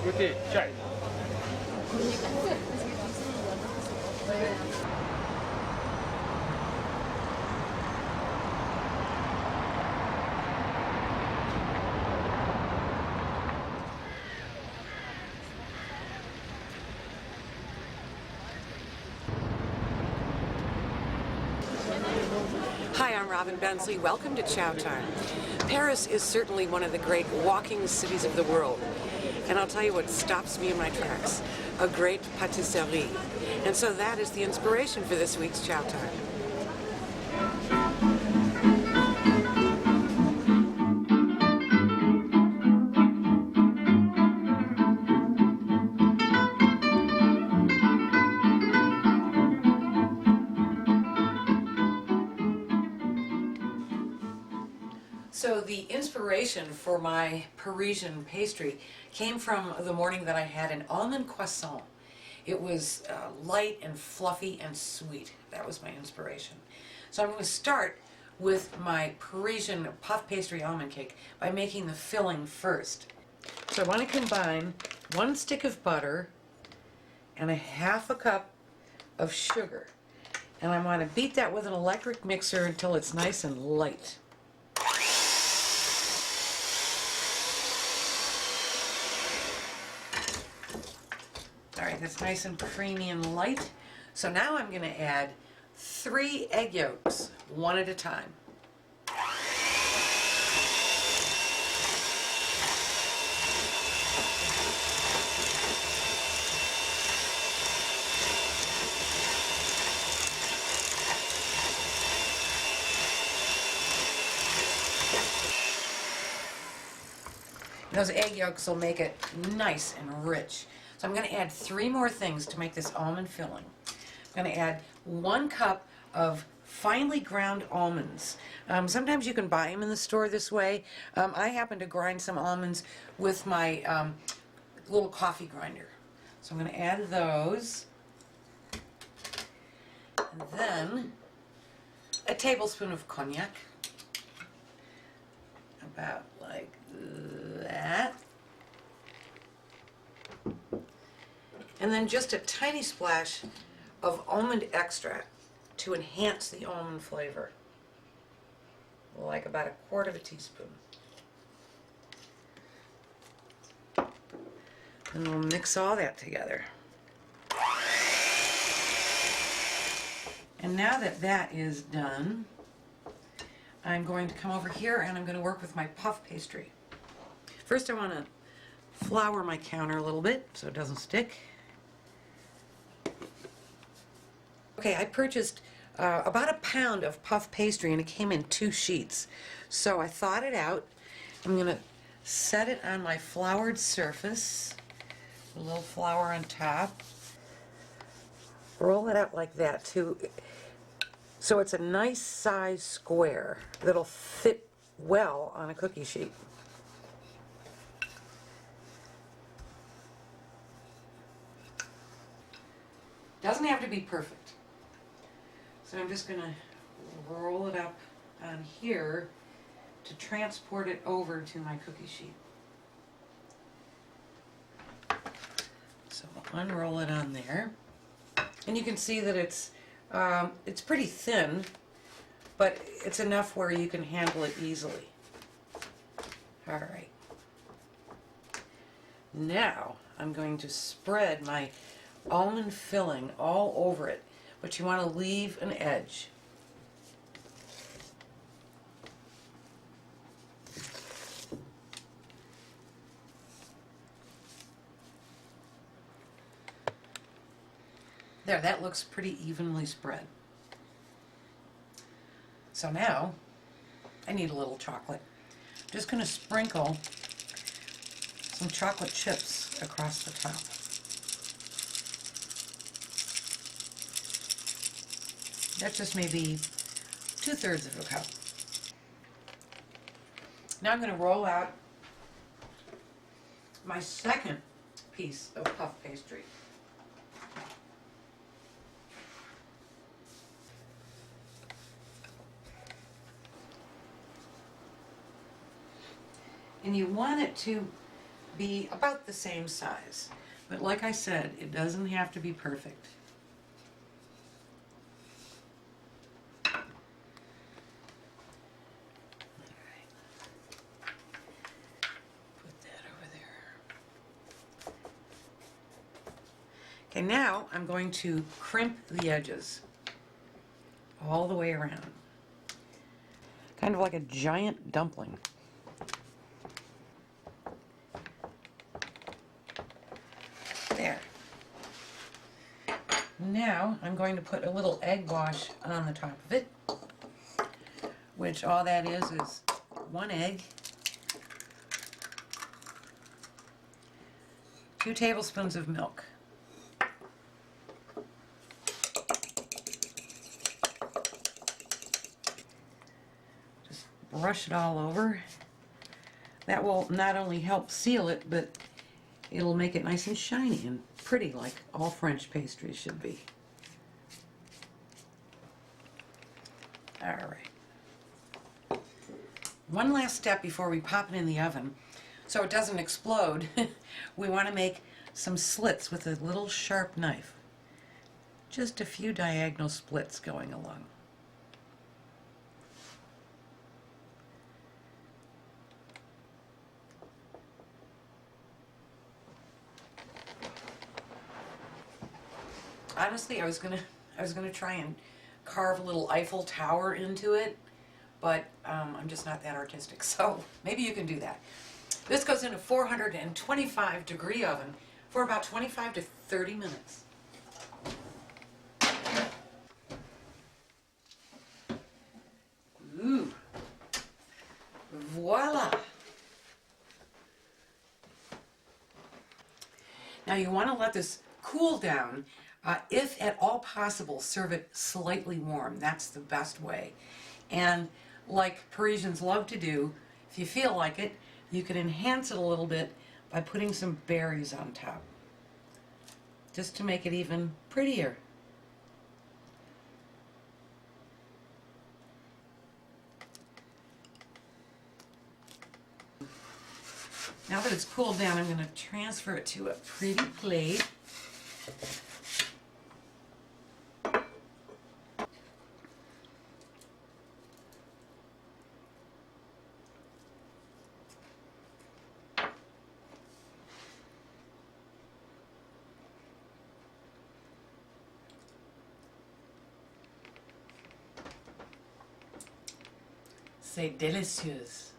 Côté chai. Hi, I'm Robin Bensley. Welcome to Chow Time. Paris is certainly one of the great walking cities of the world. And I'll tell you what stops me in my tracks, a great patisserie. And so that is the inspiration for this week's Chow Time. So the inspiration for my Parisian pastry came from the morning that I had an almond croissant. It was light and fluffy and sweet. That was my inspiration. So I'm going to start with my Parisian puff pastry almond cake by making the filling first. So I want to combine 1 stick of butter and a half a cup of sugar. And I want to beat that with an electric mixer until it's nice and light. All right, that's nice and creamy and light. So now I'm going to add 3 egg yolks, one at a time. Those egg yolks will make it nice and rich. So I'm going to add 3 more things to make this almond filling. I'm going to add 1 cup of finely ground almonds. Sometimes you can buy them in the store this way. I happen to grind some almonds with my little coffee grinder. So I'm going to add those. And then a tablespoon of cognac. About like that. And then just a tiny splash of almond extract to enhance the almond flavor, like about 1/4 teaspoon. And we'll mix all that together. And now that that is done, I'm going to come over here and I'm going to work with my puff pastry. First I want to flour my counter a little bit so it doesn't stick. Okay, I purchased about 1 pound of puff pastry and it came in 2 sheets. So I thawed it out. I'm going to set it on my floured surface, a little flour on top. Roll it out like that too, so it's a nice size square that'll fit well on a cookie sheet. Doesn't have to be perfect. So I'm just going to roll it up on here to transport it over to my cookie sheet. So I'll unroll it on there. And you can see that it's pretty thin, but it's enough where you can handle it easily. All right. Now I'm going to spread my almond filling all over it, but you want to leave an edge. There, that looks pretty evenly spread. So now I need a little chocolate. I'm just going to sprinkle some chocolate chips across the top. That just maybe 2/3 of a cup. Now I'm going to roll out my second piece of puff pastry. And you want it to be about the same size. But like I said, it doesn't have to be perfect. Put that over there. Okay, now I'm going to crimp the edges all the way around. Kind of like a giant dumpling. There. Now I'm going to put a little egg wash on the top of it, which all that is 1 egg, 2 tablespoons of milk, just brush it all over. That will not only help seal it, but it'll make it nice and shiny and pretty like all French pastries should be. All right. One last step before we pop it in the oven, so it doesn't explode. We want to make some slits with a little sharp knife. Just a few diagonal splits going along. Honestly, I was gonna try and carve a little Eiffel Tower into it, but I'm just not that artistic, so maybe you can do that. This goes in a 425-degree oven for about 25 to 30 minutes. Ooh, voila! Now you want to let this cool down. If at all possible, serve it slightly warm. That's the best way. And like Parisians love to do, if you feel like it, you can enhance it a little bit by putting some berries on top, just to make it even prettier. Now that it's cooled down, I'm going to transfer it to a pretty plate. C'est délicieux.